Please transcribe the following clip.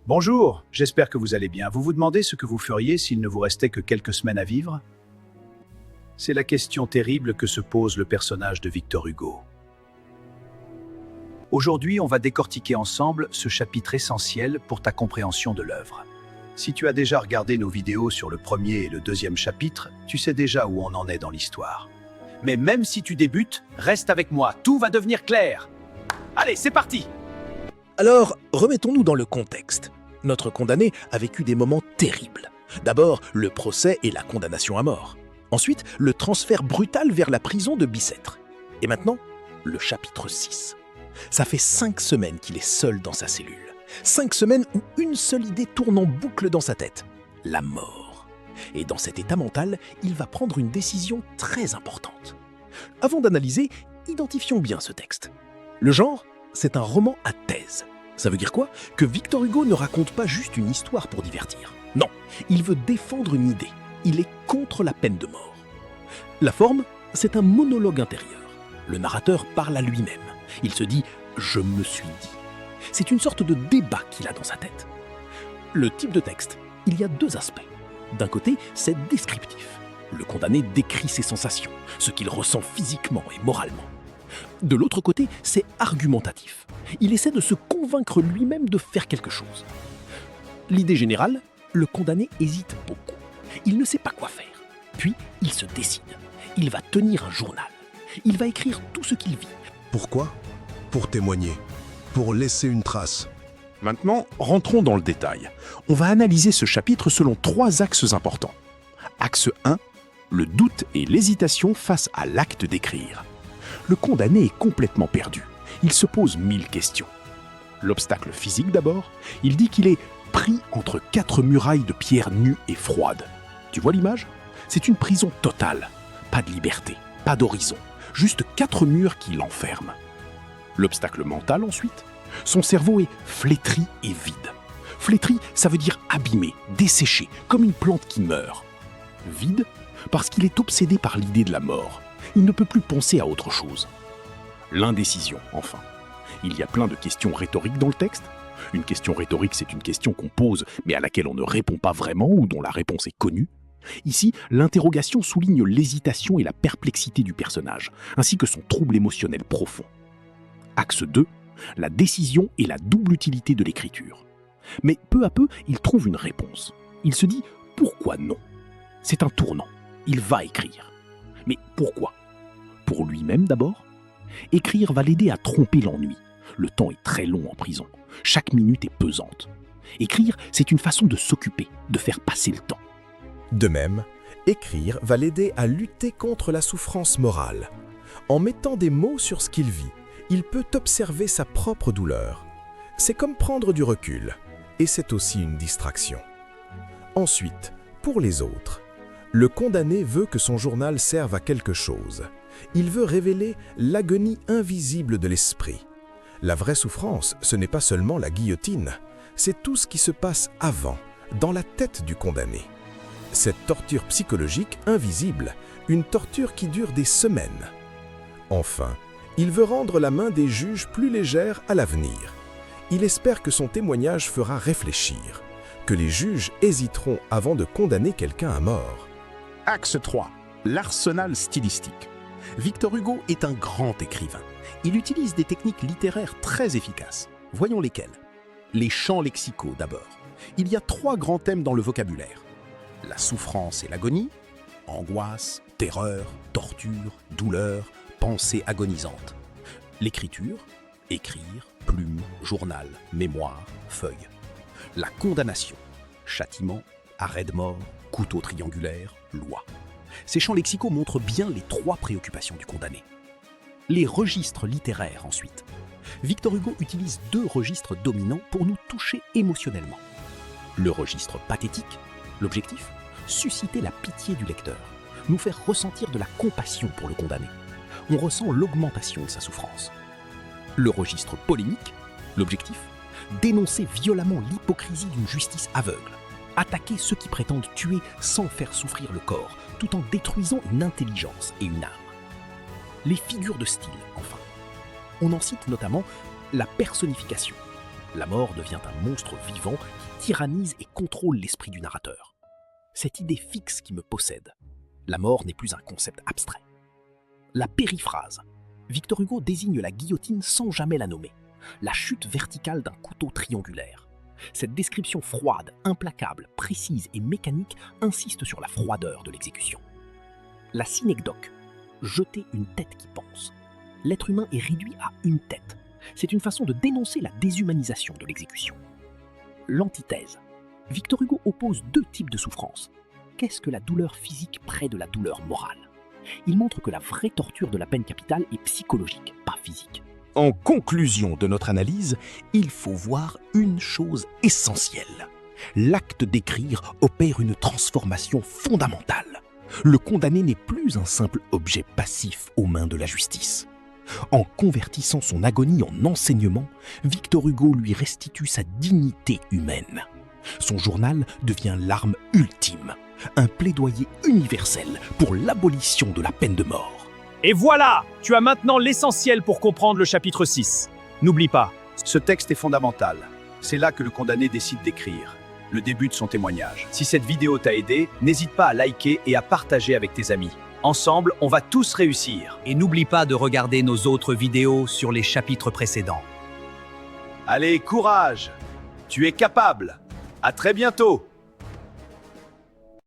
Bonjour, j'espère que vous allez bien. Vous vous demandez ce que vous feriez s'il ne vous restait que quelques semaines à vivre? C'est la question terrible que se pose le personnage de Victor Hugo. Aujourd'hui, on va décortiquer ensemble ce chapitre essentiel pour ta compréhension de l'œuvre. Si tu as déjà regardé nos vidéos sur le premier et le deuxième chapitre, tu sais déjà où on en est dans l'histoire. Mais même si tu débutes, reste avec moi, tout va devenir clair. Allez, c'est parti! Alors, remettons-nous dans le contexte. Notre condamné a vécu des moments terribles. D'abord, le procès et la condamnation à mort. Ensuite, le transfert brutal vers la prison de Bicêtre. Et maintenant, le chapitre 6. Ça fait 5 semaines qu'il est seul dans sa cellule. 5 semaines où une seule idée tourne en boucle dans sa tête. La mort. Et dans cet état mental, il va prendre une décision très importante. Avant d'analyser, identifions bien ce texte. Le genre, c'est un roman à thèse. Ça veut dire quoi? Que Victor Hugo ne raconte pas juste une histoire pour divertir. Non, il veut défendre une idée. Il est contre la peine de mort. La forme, c'est un monologue intérieur. Le narrateur parle à lui-même. Il se dit « je me suis dit ». C'est une sorte de débat qu'il a dans sa tête. Le type de texte, il y a 2 aspects. D'un côté, c'est descriptif. Le condamné décrit ses sensations, ce qu'il ressent physiquement et moralement. De l'autre côté, c'est argumentatif. Il essaie de se convaincre lui-même de faire quelque chose. L'idée générale, le condamné hésite beaucoup. Il ne sait pas quoi faire. Puis, il se décide. Il va tenir un journal. Il va écrire tout ce qu'il vit. Pourquoi? Pour témoigner, pour laisser une trace. Maintenant, rentrons dans le détail. On va analyser ce chapitre selon 3 axes importants. Axe 1, le doute et l'hésitation face à l'acte d'écrire. Le condamné est complètement perdu. Il se pose 1000 questions. L'obstacle physique d'abord, il dit qu'il est pris entre 4 murailles de pierre nues et froides. Tu vois l'image? C'est une prison totale. Pas de liberté, pas d'horizon, juste 4 murs qui l'enferment. L'obstacle mental ensuite, son cerveau est flétri et vide. Flétri, ça veut dire abîmé, desséché, comme une plante qui meurt. Vide, parce qu'il est obsédé par l'idée de la mort. Il ne peut plus penser à autre chose. L'indécision, enfin. Il y a plein de questions rhétoriques dans le texte. Une question rhétorique, c'est une question qu'on pose, mais à laquelle on ne répond pas vraiment ou dont la réponse est connue. Ici, l'interrogation souligne l'hésitation et la perplexité du personnage, ainsi que son trouble émotionnel profond. Axe 2, la décision et la double utilité de l'écriture. Mais peu à peu, il trouve une réponse. Il se dit « pourquoi non ?» C'est un tournant. Il va écrire. Mais pourquoi? Pour lui-même d'abord. Écrire va l'aider à tromper l'ennui. Le temps est très long en prison. Chaque minute est pesante. Écrire, c'est une façon de s'occuper, de faire passer le temps. De même, écrire va l'aider à lutter contre la souffrance morale. En mettant des mots sur ce qu'il vit, il peut observer sa propre douleur. C'est comme prendre du recul, et c'est aussi une distraction. Ensuite, pour les autres, le condamné veut que son journal serve à quelque chose. Il veut révéler l'agonie invisible de l'esprit. La vraie souffrance, ce n'est pas seulement la guillotine, c'est tout ce qui se passe avant, dans la tête du condamné. Cette torture psychologique invisible, une torture qui dure des semaines. Enfin, il veut rendre la main des juges plus légère à l'avenir. Il espère que son témoignage fera réfléchir, que les juges hésiteront avant de condamner quelqu'un à mort. Axe 3, l'arsenal stylistique. Victor Hugo est un grand écrivain. Il utilise des techniques littéraires très efficaces. Voyons lesquelles. Les champs lexicaux d'abord. Il y a 3 grands thèmes dans le vocabulaire. La souffrance et l'agonie, angoisse, terreur, torture, douleur, pensée agonisante. L'écriture, écrire, plume, journal, mémoire, feuille. La condamnation, châtiment, arrêt de mort, couteau triangulaire, loi. Ces champs lexicaux montrent bien les 3 préoccupations du condamné. Les registres littéraires ensuite. Victor Hugo utilise 2 registres dominants pour nous toucher émotionnellement. Le registre pathétique, l'objectif, susciter la pitié du lecteur, nous faire ressentir de la compassion pour le condamné. On ressent l'augmentation de sa souffrance. Le registre polémique, l'objectif, dénoncer violemment l'hypocrisie d'une justice aveugle, attaquer ceux qui prétendent tuer sans faire souffrir le corps, tout en détruisant une intelligence et une âme. Les figures de style, enfin. On en cite notamment la personnification. La mort devient un monstre vivant qui tyrannise et contrôle l'esprit du narrateur. Cette idée fixe qui me possède. La mort n'est plus un concept abstrait. La périphrase. Victor Hugo désigne la guillotine sans jamais la nommer. La chute verticale d'un couteau triangulaire. Cette description froide, implacable, précise et mécanique insiste sur la froideur de l'exécution. La synecdoque. Jeter une tête qui pense. L'être humain est réduit à une tête. C'est une façon de dénoncer la déshumanisation de l'exécution. L'antithèse. Victor Hugo oppose deux types de souffrance. Qu'est-ce que la douleur physique près de la douleur morale? Il montre que la vraie torture de la peine capitale est psychologique, pas physique. En conclusion de notre analyse, il faut voir une chose essentielle. L'acte d'écrire opère une transformation fondamentale. Le condamné n'est plus un simple objet passif aux mains de la justice. En convertissant son agonie en enseignement, Victor Hugo lui restitue sa dignité humaine. Son journal devient l'arme ultime, un plaidoyer universel pour l'abolition de la peine de mort. Et voilà, tu as maintenant l'essentiel pour comprendre le chapitre 6. N'oublie pas. Ce texte est fondamental. C'est là que le condamné décide d'écrire. Le début de son témoignage. Si cette vidéo t'a aidé, n'hésite pas à liker et à partager avec tes amis. Ensemble, on va tous réussir. Et n'oublie pas de regarder nos autres vidéos sur les chapitres précédents. Allez, courage! Tu es capable! À très bientôt!